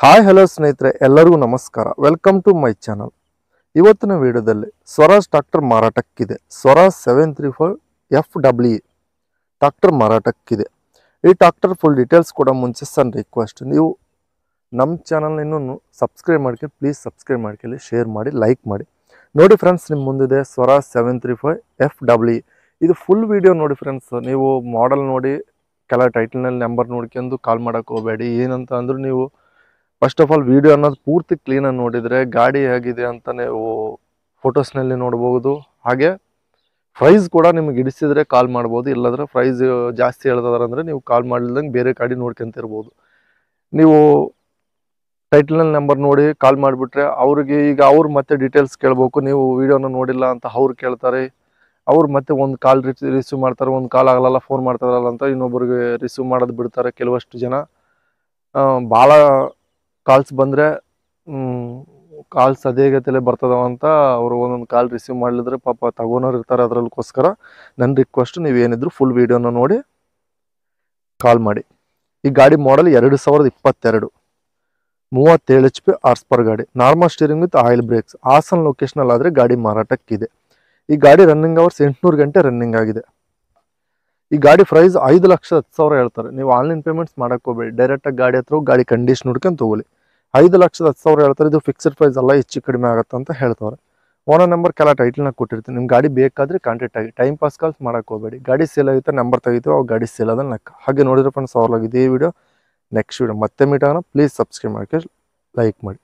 Hi hello ಸ್ನೇಹಿತರೆ, ಎಲ್ಲರಿಗೂ ನಮಸ್ಕಾರ. Welcome to my channel. ಇವತ್ತಿನ ವಿಡಿಯೋದಲ್ಲಿ ಸ್ವರಾಜ್ ಟ್ರಾಕ್ಟರ್ ಮಾರಾಟಕ್ಕಿದೆ. ಸ್ವರಾಜ್ 734FWE ಟ್ರಾಕ್ಟರ್ ಮಾರಾಟಕ್ಕಿದೆ. ಈ ಟ್ರಾಕ್ಟರ್ ಫುಲ್ ಡೀಟೇಲ್ಸ್ ಕೂಡ ಮುಂಚೆ ಸಣ್ಣ ರಿಕ್ವೆಸ್ಟ್, ನೀವು ನಮ್ಮ ಚಾನಲ್ ಇನ್ನೂ ಸಬ್ಸ್ಕ್ರೈಬ್ ಮಾಡ್ಕೊಳ್ಳಿ. ಪ್ಲೀಸ್ ಸಬ್ಸ್ಕ್ರೈಬ್ ಮಾಡ್ಕೊಳ್ಳಿ, ಶೇರ್ ಮಾಡಿ, ಲೈಕ್ ಮಾಡಿ. ನೋಡಿ ಫ್ರೆಂಡ್ಸ್, ನಿಮ್ಮ ಮುಂದಿದೆ ಸ್ವರಾಜ್ 734FWE. ಇದು ಫುಲ್ ವಿಡಿಯೋ ನೋಡಿ ಫ್ರೆಂಡ್ಸ್. ನೀವು ಮಾಡೆಲ್ ನೋಡಿ, ಕೆಲ ಟೈಟಲ್ನಲ್ಲಿ ನಂಬರ್ ನೋಡ್ಕೊಂಡು ಕಾಲ್ ಮಾಡೋಕೆ ಹೋಗಬೇಡಿ. ಏನಂತ ಅಂದ್ರೆ, ನೀವು ಫಸ್ಟ್ ಆಫ್ ಆಲ್ ವಿಡಿಯೋ ಅನ್ನೋದು ಪೂರ್ತಿ ಕ್ಲೀನಾಗಿ ನೋಡಿದರೆ ಗಾಡಿ ಹೇಗಿದೆ ಅಂತ ನೀವು ಫೋಟೋಸ್ನಲ್ಲಿ ನೋಡ್ಬೋದು. ಹಾಗೆ ಪ್ರೈಸ್ ಕೂಡ ನಿಮಗೆ ಇಡಿಸಿದ್ರೆ ಕಾಲ್ ಮಾಡ್ಬೋದು. ಇಲ್ಲಾಂದ್ರೆ ಪ್ರೈಸ್ ಜಾಸ್ತಿ ಹೇಳ್ತಿದಾರೆ ಅಂದರೆ ನೀವು ಕಾಲ್ ಮಾಡಲಿಲ್ಲದಂಗೆ ಬೇರೆ ಗಾಡಿ ನೋಡ್ಕೊಂತಿರ್ಬೋದು. ನೀವು ಟೈಟಲ್ನಲ್ಲಿ ನಂಬರ್ ನೋಡಿ ಕಾಲ್ ಮಾಡಿಬಿಟ್ರೆ ಅವ್ರಿಗೆ ಈಗ ಅವ್ರು ಮತ್ತೆ ಡೀಟೇಲ್ಸ್ ಕೇಳಬೇಕು. ನೀವು ವಿಡಿಯೋನ ನೋಡಿಲ್ಲ ಅಂತ ಅವ್ರು ಕೇಳ್ತಾರೆ. ಅವ್ರು ಮತ್ತೆ ಒಂದು ಕಾಲ್ ರಿಸೀವ್ ಮಾಡ್ತಾರೆ, ಒಂದು ಕಾಲ್ ಆಗಲ್ಲ, ಫೋನ್ ಮಾಡ್ತಾರಲ್ಲ ಅಂತ ಇನ್ನೊಬ್ಬರಿಗೆ ರಿಸೀವ್ ಮಾಡೋದು ಬಿಡ್ತಾರೆ. ಕೆಲವಷ್ಟು ಜನ ಭಾಳ ಕಾಲ್ಸ್ ಬಂದರೆ ಕಾಲ್ಸ್ ಅದೇ ಗತಿಲೇ ಬರ್ತದವ ಅಂತ ಅವರು ಒಂದೊಂದು ಕಾಲ್ ರಿಸೀವ್ ಮಾಡಲಿದ್ರೆ ಪಾಪ ತಗೋನೋರು ಇರ್ತಾರೆ. ಅದರಲ್ಲಿಗೋಸ್ಕರ ನನ್ನ ರಿಕ್ವೆಸ್ಟ್, ನೀವು ಏನಿದ್ರು ಫುಲ್ ವಿಡಿಯೋನ ನೋಡಿ ಕಾಲ್ ಮಾಡಿ. ಈ ಗಾಡಿ ಮಾಡಲ್ 2022, 37 HP ಹಾರ್ಸ್ ಪರ್ ಗಾಡಿ, normal steering with oil brakes. Hassan ಲೊಕೇಶನಲ್ಲಿ ಆದರೆ ಗಾಡಿ ಮಾರಾಟಕ್ಕಿದೆ. ಈ ಗಾಡಿ ರನ್ನಿಂಗ್ ಅವರ್ಸ್ 800 ಗಂಟೆ ರನ್ನಿಂಗ್ ಆಗಿದೆ. ಈ ಗಾಡಿ ಪ್ರೈಸ್ 5,10,000 ಹೇಳ್ತಾರೆ. ನೀವು ಆನ್ಲೈನ್ ಪೇಮೆಂಟ್ಸ್ ಮಾಡೋಕೆ ಹೋಗಬೇಡಿ. ಡೈರೆಕ್ಟಾಗಿ ಗಾಡಿ ಹತ್ರ ಗಾಡಿ ಕಂಡೀಷನ್ ನೋಡ್ಕೊಂಡು ತೊಗೊಳ್ಳಿ. 5,10,000 ಹೇಳ್ತಾರೆ. ಇದು ಫಿಕ್ಸ್ಡ್ ಪ್ರೈಸ್ ಅಲ್ಲ, ಹೆಚ್ಚು ಕಡಿಮೆ ಆಗುತ್ತೆ ಅಂತ ಹೇಳ್ತಾರೆ. ಓನರ್ ನಂಬರ್ ಕೆಲ ಟೈಟಲ್ನಾಗ ಕೊಟ್ಟಿರ್ತೀನಿ. ನಿಮ್ಮ ಗಾಡಿ ಬೇಕಾದರೆ ಕಾಂಟ್ಯಾಕ್ಟ್ ಆಗಿ. ಟೈಮ್ ಪಾಸ್ ಕಾಲ್ಸ್ ಮಾಡೋಕೆ ಹೋಗಬೇಡಿ. ಗಾಡಿ ಸೇಲ್ ಆಗುತ್ತೆ, ನಂಬರ್ ತೆಗಿತೀವಿ, ಅವು ಗಾಡಿ ಸೇಲ್ ಆದ ಲೆಕ್ಕ. ಹಾಗೆ ನೋಡಿದ್ರೆ ಫ್ರೆಂಡ್ಸ್, ಅವ್ರಲಾಗಿ ಇದೇ ವಿಡಿಯೋ ನೆಕ್ಸ್ಟ್ ವಿಡಿಯೋ ಮತ್ತೆ ಮೀಟ್ ಆಗೋಣ. ಪ್ಲೀಸ್ ಸಬ್ಸ್ಕ್ರೈಬ್ ಮಾಡ್ಕೊಂಡು ಲೈಕ್ ಮಾಡಿ.